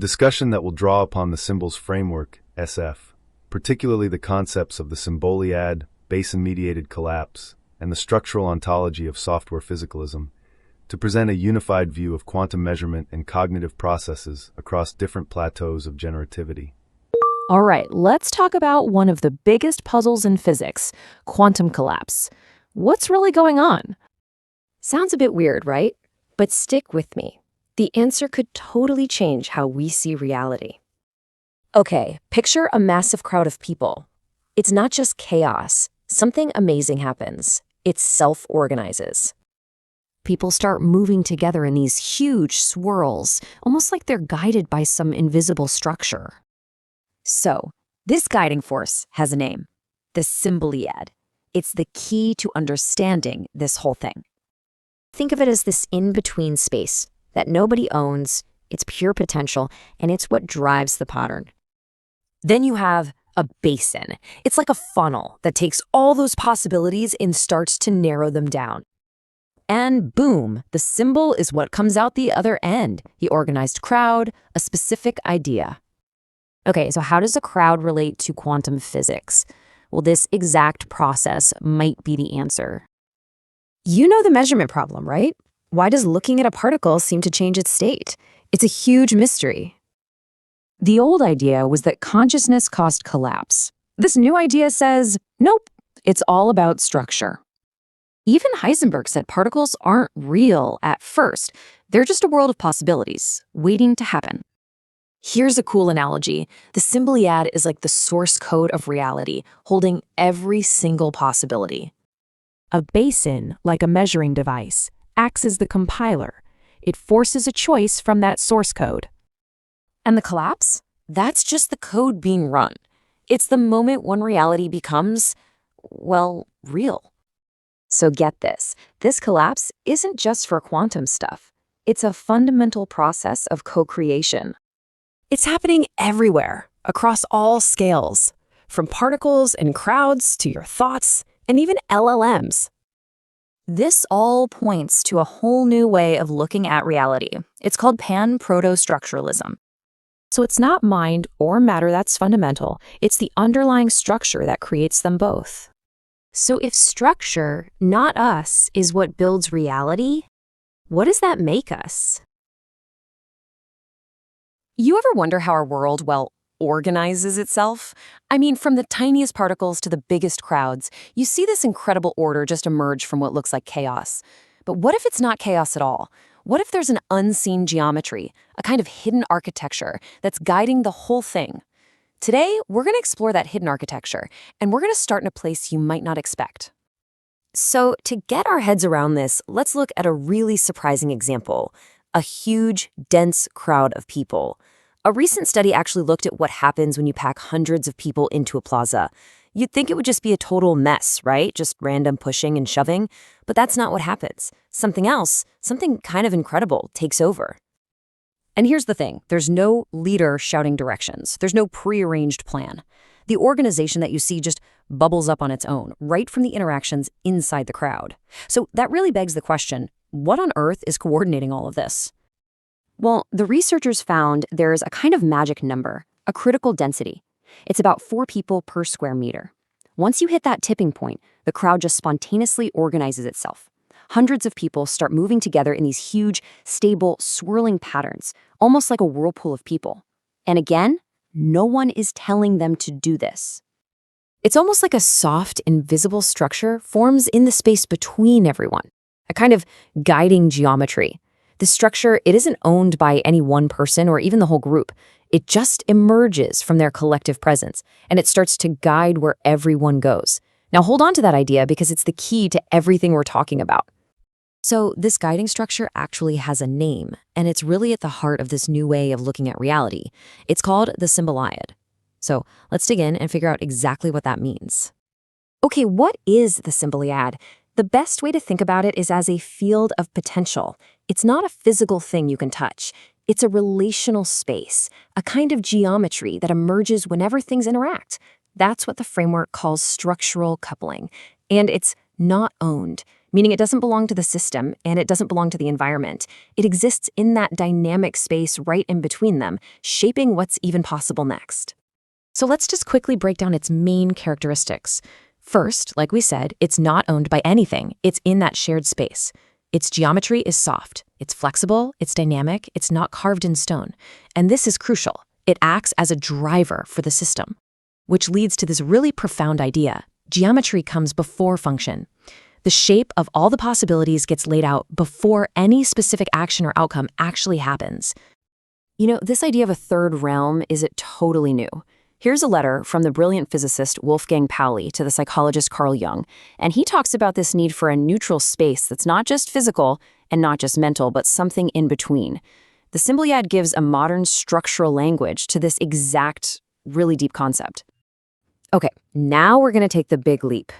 Discussion that will draw upon the symbols framework, SF, particularly the concepts of the Symboliad, basin-mediated collapse, and the structural ontology of software physicalism, to present a unified view of quantum measurement and cognitive processes across different plateaus of generativity. All right, let's talk about one of the biggest puzzles in physics, quantum collapse. What's really going on? Sounds a bit weird, right? But stick with me. The answer could totally change how we see reality. Okay, picture a massive crowd of people. It's not just chaos. Something amazing happens. It self-organizes. People start moving together in these huge swirls, almost like they're guided by some invisible structure. So, this guiding force has a name, the Symboliad. It's the key to understanding this whole thing. Think of it as this in-between space that nobody owns, it's pure potential, and it's what drives the pattern. Then you have a basin. It's like a funnel that takes all those possibilities and starts to narrow them down. And boom, the symbol is what comes out the other end, the organized crowd, a specific idea. Okay, so how does a crowd relate to quantum physics? Well, this exact process might be the answer. You know the measurement problem, right? Why does looking at a particle seem to change its state? It's a huge mystery. The old idea was that consciousness caused collapse. This new idea says, nope, it's all about structure. Even Heisenberg said particles aren't real at first. They're just a world of possibilities, waiting to happen. Here's a cool analogy. The Symboliad is like the source code of reality, holding every single possibility. A basin, like a measuring device, acts as the compiler. It forces a choice from that source code. And the collapse? That's just the code being run. It's the moment when reality becomes, well, real. So get this. This collapse isn't just for quantum stuff. It's a fundamental process of co-creation. It's happening everywhere, across all scales, from particles and crowds to your thoughts, and even LLMs. This all points to a whole new way of looking at reality. It's called pan-proto-structuralism. So it's not mind or matter that's fundamental. It's the underlying structure that creates them both. So if structure, not us, is what builds reality, what does that make us? You ever wonder how our world, organizes itself? I mean, from the tiniest particles to the biggest crowds, you see this incredible order just emerge from what looks like chaos. But what if it's not chaos at all? What if there's an unseen geometry, a kind of hidden architecture that's guiding the whole thing? Today, we're going to explore that hidden architecture, and we're going to start in a place you might not expect. So, to get our heads around this, let's look at a really surprising example: a huge, dense crowd of people. A recent study actually looked at what happens when you pack hundreds of people into a plaza. You'd think it would just be a total mess, right? Just random pushing and shoving. But that's not what happens. Something else, something kind of incredible, takes over. And here's the thing. There's no leader shouting directions. There's no prearranged plan. The organization that you see just bubbles up on its own, right from the interactions inside the crowd. So that really begs the question, what on earth is coordinating all of this? Well, the researchers found there's a kind of magic number, a critical density. It's about 4 people per square meter. Once you hit that tipping point, the crowd just spontaneously organizes itself. Hundreds of people start moving together in these huge, stable, swirling patterns, almost like a whirlpool of people. And again, no one is telling them to do this. It's almost like a soft, invisible structure forms in the space between everyone, a kind of guiding geometry. The structure, it isn't owned by any one person or even the whole group. It just emerges from their collective presence, and it starts to guide where everyone goes. Now hold on to that idea because it's the key to everything we're talking about. So this guiding structure actually has a name, and it's really at the heart of this new way of looking at reality. It's called the Symboliad. So let's dig in and figure out exactly what that means. Okay, what is the Symboliad? The best way to think about it is as a field of potential. It's not a physical thing you can touch. It's a relational space, a kind of geometry that emerges whenever things interact. That's what the framework calls structural coupling. And it's not owned. meaning it doesn't belong to the system and it doesn't belong to the environment. It exists in that dynamic space right in between them, shaping what's even possible next. So let's just quickly break down its main characteristics. First, like we said, it's not owned by anything. It's in that shared space. Its geometry is soft. It's flexible, it's dynamic, it's not carved in stone. And this is crucial. It acts as a driver for the system, which leads to this really profound idea. Geometry comes before function. The shape of all the possibilities gets laid out before any specific action or outcome actually happens. This idea of a third realm isn't totally new. Here's a letter from the brilliant physicist Wolfgang Pauli to the psychologist Carl Jung, and he talks about this need for a neutral space that's not just physical and not just mental, but something in between. The Symboliad gives a modern structural language to this exact, really deep concept. Okay, now we're going to take the big leap.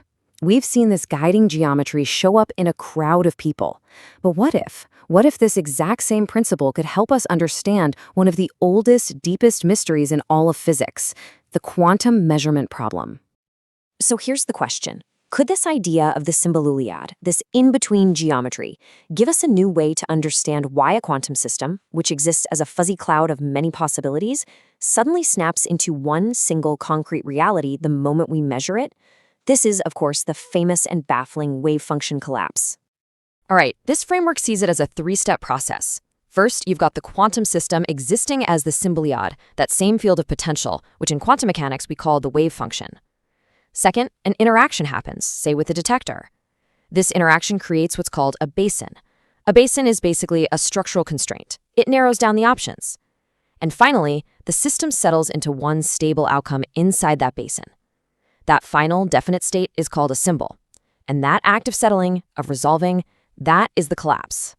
We've seen this guiding geometry show up in a crowd of people. But what if this exact same principle could help us understand one of the oldest, deepest mysteries in all of physics, the quantum measurement problem? So here's the question. Could this idea of the Symboliad, this in-between geometry, give us a new way to understand why a quantum system, which exists as a fuzzy cloud of many possibilities, suddenly snaps into one single concrete reality the moment we measure it? This is, of course, the famous and baffling wave function collapse. All right, this framework sees it as a three-step process. First, you've got the quantum system existing as the Symboliad, that same field of potential, which in quantum mechanics we call the wave function. Second, an interaction happens, say with a detector. This interaction creates what's called a basin. A basin is basically a structural constraint. It narrows down the options. And finally, the system settles into one stable outcome inside that basin. That final, definite state is called a symbol. And that act of settling, of resolving, that is the collapse.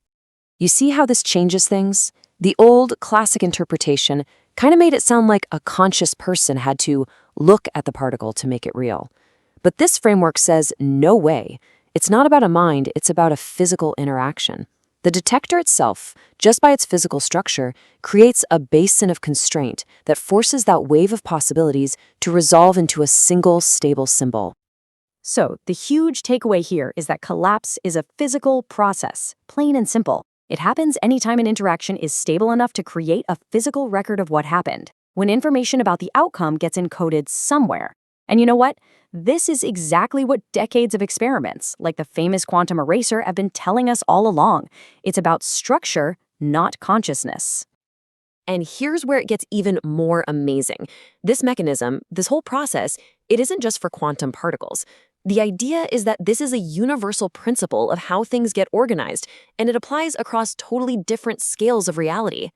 You see how this changes things? The old classic interpretation kind of made it sound like a conscious person had to look at the particle to make it real. But this framework says, no way. It's not about a mind, it's about a physical interaction. The detector itself, just by its physical structure, creates a basin of constraint that forces that wave of possibilities to resolve into a single stable symbol. So, the huge takeaway here is that collapse is a physical process, plain and simple. It happens anytime an interaction is stable enough to create a physical record of what happened, when information about the outcome gets encoded somewhere. And you know what? This is exactly what decades of experiments, like the famous quantum eraser, have been telling us all along. It's about structure, not consciousness. And here's where it gets even more amazing. This mechanism, this whole process, it isn't just for quantum particles. The idea is that this is a universal principle of how things get organized, and it applies across totally different scales of reality.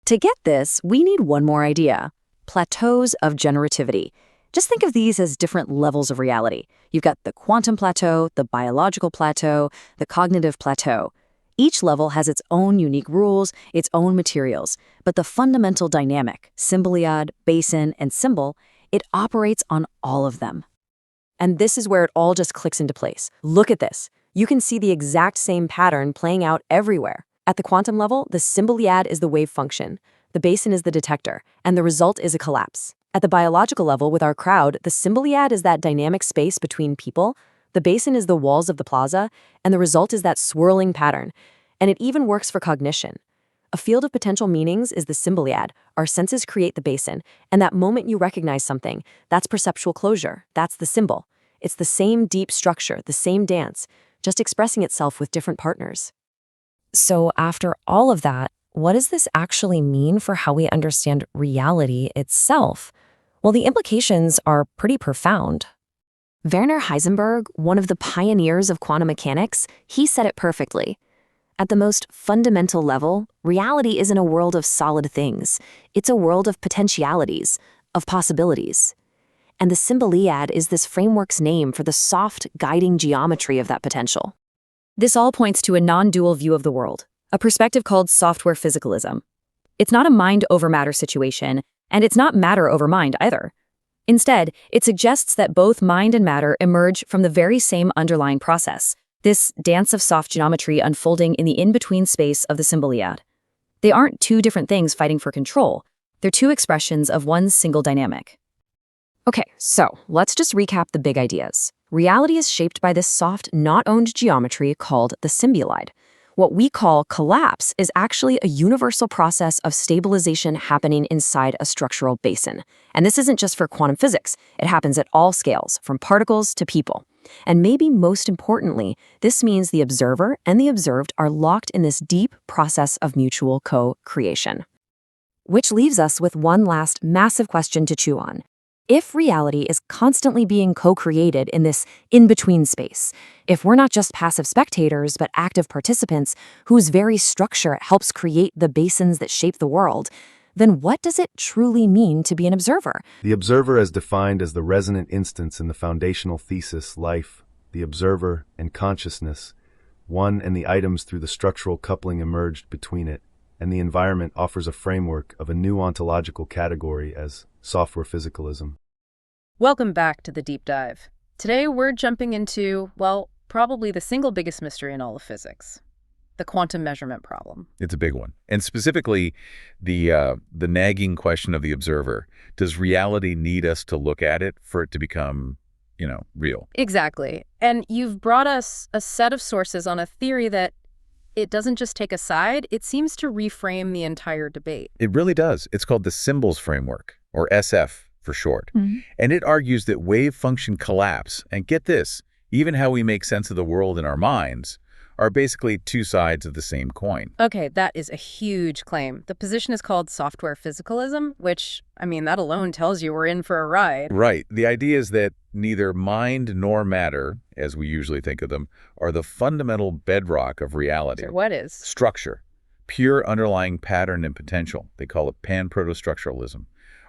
To get this, we need one more idea: plateaus of generativity. Just think of these as different levels of reality. You've got the quantum plateau, the biological plateau, the cognitive plateau. Each level has its own unique rules, its own materials, but the fundamental dynamic, Symboliad, basin, and symbol, it operates on all of them. And this is where it all just clicks into place. Look at this. You can see the exact same pattern playing out everywhere. At the quantum level, the Symboliad is the wave function, the basin is the detector, and the result is a collapse. At the biological level with our crowd, the Symboliad is that dynamic space between people, the basin is the walls of the plaza, and the result is that swirling pattern. And it even works for cognition. A field of potential meanings is the Symboliad. Our senses create the basin, and that moment you recognize something, that's perceptual closure, that's the symbol. It's the same deep structure, the same dance, just expressing itself with different partners. So after all of that, what does this actually mean for how we understand reality itself? Well, the implications are pretty profound. Werner Heisenberg, one of the pioneers of quantum mechanics, he said it perfectly. At the most fundamental level, reality isn't a world of solid things. It's a world of potentialities, of possibilities. And the Symboliad is this framework's name for the soft, guiding geometry of that potential. This all points to a non-dual view of the world, a perspective called software physicalism. It's not a mind over matter situation, and it's not matter over mind either. Instead, it suggests that both mind and matter emerge from the very same underlying process, this dance of soft geometry unfolding in the in-between space of the Symboliad. They aren't two different things fighting for control. They're two expressions of one single dynamic. Okay, so let's just recap the big ideas. Reality is shaped by this soft, not-owned geometry called the symboliad. What we call collapse is actually a universal process of stabilization happening inside a structural basin. And this isn't just for quantum physics. It happens at all scales, from particles to people. And maybe most importantly, this means the observer and the observed are locked in this deep process of mutual co-creation. Which leaves us with one last massive question to chew on. If reality is constantly being co-created in this in-between space, if we're not just passive spectators but active participants whose very structure helps create the basins that shape the world, then what does it truly mean to be an observer? The observer as defined as the resonant instance in the foundational thesis, life, the observer, and consciousness, one and the items through the structural coupling emerged between it, and the environment offers a framework of a new ontological category as software physicalism. Welcome back to the Deep Dive. Today we're jumping into, well, probably the single biggest mystery in all of physics, the quantum measurement problem. It's a big one. And specifically, the nagging question of the observer. Does reality need us to look at it for it to become, real? Exactly. And you've brought us a set of sources on a theory that it doesn't just take a side, it seems to reframe the entire debate. It really does. It's called the symbols framework, or SF for short. And it argues that wave function collapse, and get this, even how we make sense of the world in our minds, are basically two sides of the same coin. Okay, that is a huge claim. The position is called software physicalism, which, that alone tells you we're in for a ride. Right. The idea is that neither mind nor matter, as we usually think of them, are the fundamental bedrock of reality. So what is? Structure. Pure underlying pattern and potential. They call it pan-protostructuralism.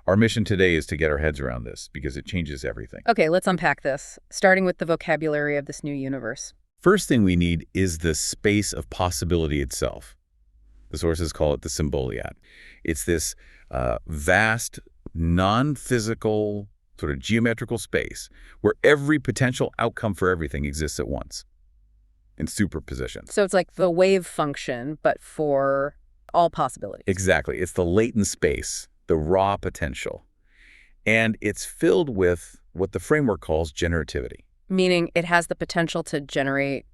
Our mission today is to get our heads around this because it changes everything. Okay, let's unpack this, starting with the vocabulary of this new universe. First thing we need is the space of possibility itself. The sources call it the Symboliad. It's this vast, non-physical, sort of geometrical space where every potential outcome for everything exists at once in superposition. So it's like the wave function, but for all possibilities. Exactly. It's the latent space, the raw potential. And it's filled with what the framework calls generativity. Meaning it has the potential to generate,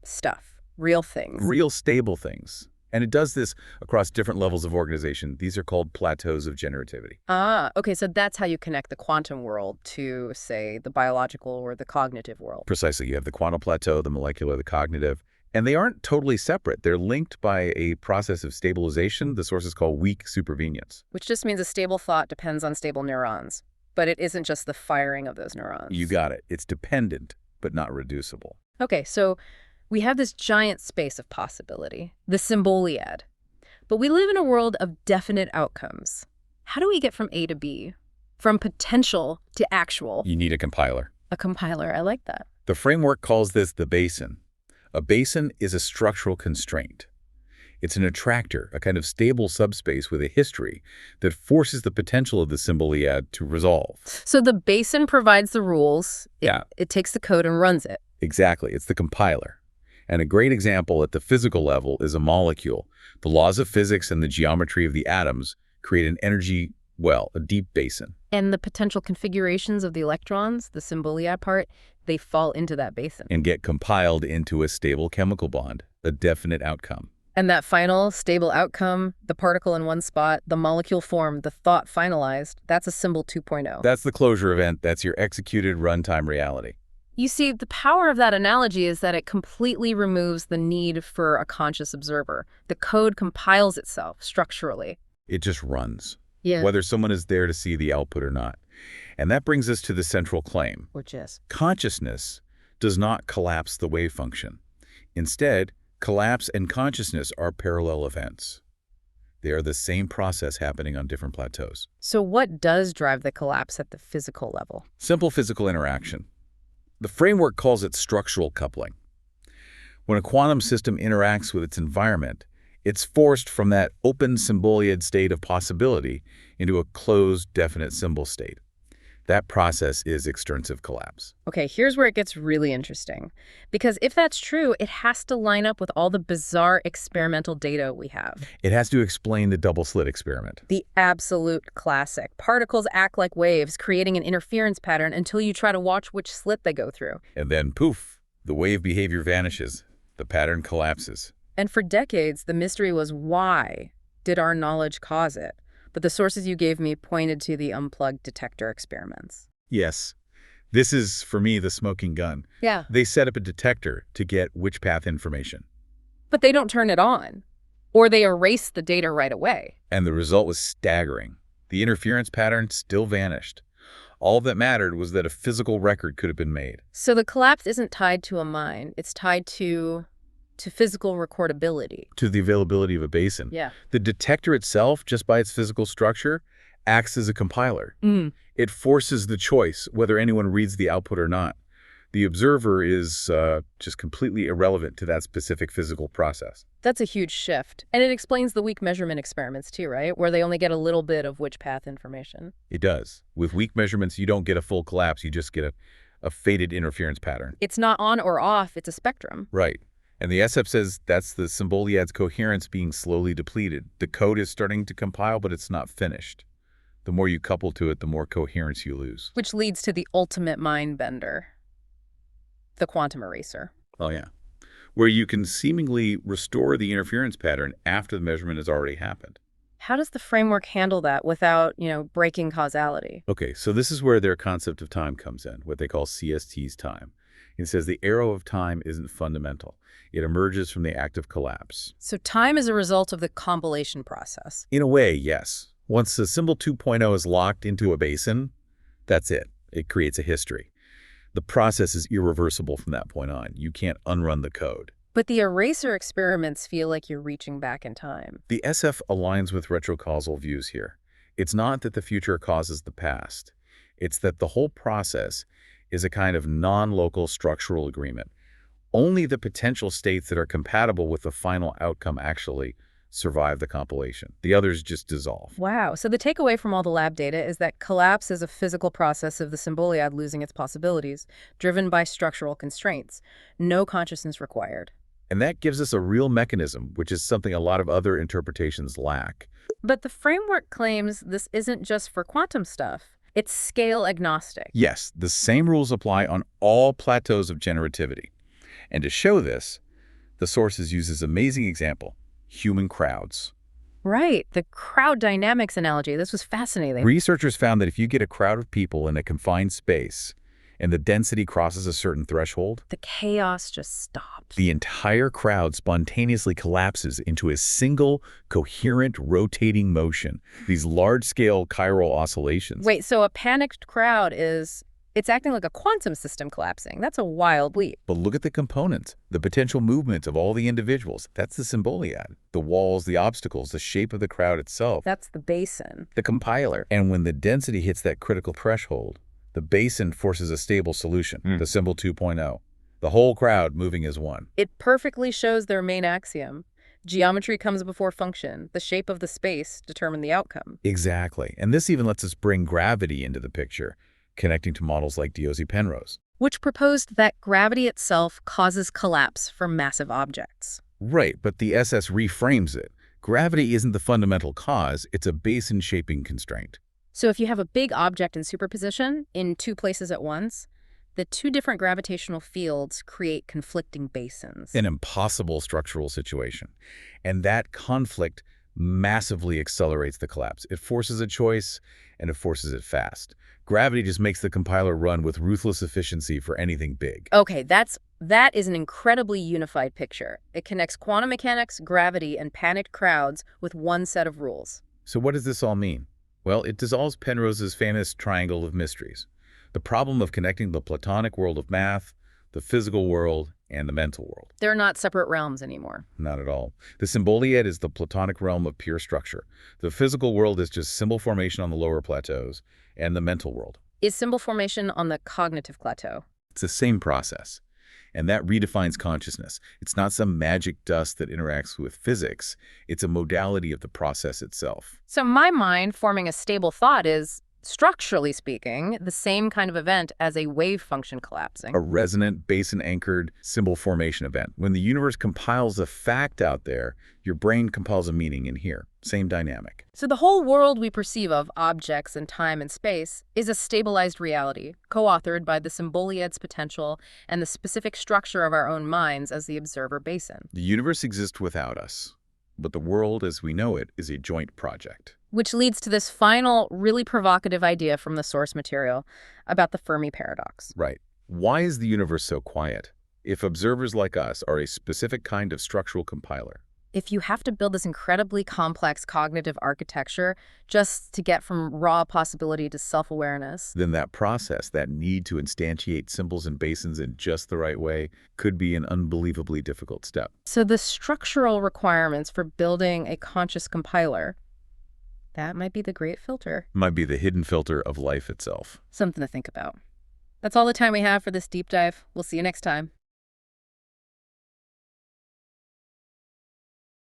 stuff, real things. Real stable things. And it does this across different levels of organization. These are called plateaus of generativity. Ah, okay, so that's how you connect the quantum world to, say, the biological or the cognitive world. Precisely. You have the quantum plateau, the molecular, the cognitive. And they aren't totally separate. They're linked by a process of stabilization the sources call weak supervenience. Which just means a stable thought depends on stable neurons. But it isn't just the firing of those neurons. You got it. It's dependent, but not reducible. Okay, so we have this giant space of possibility, the Symboliad. But we live in a world of definite outcomes. How do we get from A to B? From potential to actual? You need a compiler. A compiler, I like that. The framework calls this the basin. A basin is a structural constraint. It's an attractor, a kind of stable subspace with a history that forces the potential of the Symboliad to resolve. So the basin provides the rules. It takes the code and runs it. Exactly. It's the compiler. And a great example at the physical level is a molecule. The laws of physics and the geometry of the atoms create an energy, a deep basin. And the potential configurations of the electrons, the Symboliad part, they fall into that basin. And get compiled into a stable chemical bond, a definite outcome. And that final stable outcome, the particle in one spot, the molecule formed, the thought finalized, that's a symbol 2.0. That's the closure event. That's your executed runtime reality. You see, the power of that analogy is that it completely removes the need for a conscious observer. The code compiles itself structurally. It just runs, Yeah. whether someone is there to see the output or not. And that brings us to the central claim. Which is? Consciousness does not collapse the wave function. Instead, collapse and consciousness are parallel events. They are the same process happening on different plateaus. So what does drive the collapse at the physical level? Simple physical interaction. The framework calls it structural coupling. When a quantum system interacts with its environment, it's forced from that open Symboliad state of possibility into a closed, definite symbol state. That process is extensive collapse. Okay, here's where it gets really interesting. Because if that's true, it has to line up with all the bizarre experimental data we have. It has to explain the double-slit experiment. The absolute classic. Particles act like waves, creating an interference pattern until you try to watch which slit they go through. And then, poof, the wave behavior vanishes. The pattern collapses. And for decades, the mystery was why did our knowledge cause it? But the sources you gave me pointed to the unplugged detector experiments. Yes. This is, for me, the smoking gun. Yeah. They set up a detector to get which path information. But they don't turn it on. Or they erase the data right away. And the result was staggering. The interference pattern still vanished. All that mattered was that a physical record could have been made. So the collapse isn't tied to a mine. It's tied to physical recordability. To the availability of a basin. Yeah. The detector itself, just by its physical structure, acts as a compiler. It forces the choice whether anyone reads the output or not. The observer is just completely irrelevant to that specific physical process. That's a huge shift. And it explains the weak measurement experiments too, right? Where they only get a little bit of which path information. It does. With weak measurements, you don't get a full collapse. You just get a faded interference pattern. It's not on or off. It's a spectrum. Right. And the SF says that's the Symboliad's coherence being slowly depleted. The code is starting to compile, but it's not finished. The more you couple to it, the more coherence you lose. Which leads to the ultimate mind bender. The quantum eraser. Oh, yeah. Where you can seemingly restore the interference pattern after the measurement has already happened. How does the framework handle that without, breaking causality? Okay, so this is where their concept of time comes in, what they call CST's time. It says the arrow of time isn't fundamental. It emerges from the act of collapse. So time is a result of the compilation process. In a way, yes. Once the symbol 2.0 is locked into a basin, that's it. It creates a history. The process is irreversible from that point on. You can't unrun the code. But the eraser experiments feel like you're reaching back in time. The SF aligns with retrocausal views here. It's not that the future causes the past. It's that the whole process is a kind of non-local structural agreement. Only the potential states that are compatible with the final outcome actually survive the compilation. The others just dissolve. Wow. So the takeaway from all the lab data is that collapse is a physical process of the Symboliad losing its possibilities, driven by structural constraints. No consciousness required. And that gives us a real mechanism, which is something a lot of other interpretations lack. But the framework claims this isn't just for quantum stuff. It's scale agnostic. Yes, the same rules apply on all plateaus of generativity. And to show this, the sources use this amazing example, human crowds. Right, the crowd dynamics analogy. This was fascinating. Researchers found that if you get a crowd of people in a confined space and the density crosses a certain threshold, the chaos just stops. The entire crowd spontaneously collapses into a single, coherent, rotating motion. These large-scale chiral oscillations. Wait, so a panicked crowd it's acting like a quantum system collapsing. That's a wild leap. But look at the components, the potential movements of all the individuals. That's the Symboliad. The walls, the obstacles, the shape of the crowd itself. That's the basin. The compiler. And when the density hits that critical threshold, the basin forces a stable solution, the symbol 2.0. The whole crowd moving as one. It perfectly shows their main axiom. Geometry comes before function. The shape of the space determines the outcome. Exactly. And this even lets us bring gravity into the picture, connecting to models like Diosy-Penrose. Which proposed that gravity itself causes collapse for massive objects. Right, but the SS reframes it. Gravity isn't the fundamental cause, it's a basin-shaping constraint. So if you have a big object in superposition in two places at once, the two different gravitational fields create conflicting basins. An impossible structural situation. And that conflict massively accelerates the collapse. It forces a choice, and it forces it fast. Gravity just makes the compiler run with ruthless efficiency for anything big. Okay, that is an incredibly unified picture. It connects quantum mechanics, gravity, and panicked crowds with one set of rules. So what does this all mean? Well, it dissolves Penrose's famous triangle of mysteries. The problem of connecting the Platonic world of math, the physical world, and the mental world. They're not separate realms anymore. Not at all. The Symboliad is the Platonic realm of pure structure. The physical world is just symbol formation on the lower plateaus, and the mental world. Is symbol formation on the cognitive plateau? It's the same process. And that redefines consciousness. It's not some magic dust that interacts with physics. It's a modality of the process itself. So my mind forming a stable thought is structurally speaking, the same kind of event as a wave function collapsing. A resonant, basin-anchored symbol formation event. When the universe compiles a fact out there, your brain compiles a meaning in here. Same dynamic. So the whole world we perceive of objects and time and space is a stabilized reality, co-authored by the Symboliad's potential and the specific structure of our own minds as the observer basin. The universe exists without us, but the world as we know it is a joint project. Which leads to this final, really provocative idea from the source material about the Fermi paradox. Right. Why is the universe so quiet if observers like us are a specific kind of structural compiler? If you have to build this incredibly complex cognitive architecture just to get from raw possibility to self-awareness, then that process, that need to instantiate symbols and basins in just the right way, could be an unbelievably difficult step. so the structural requirements for building a conscious compiler, that might be the great filter. Might be the hidden filter of life itself. Something to think about. That's all the time we have for this deep dive. We'll see you next time.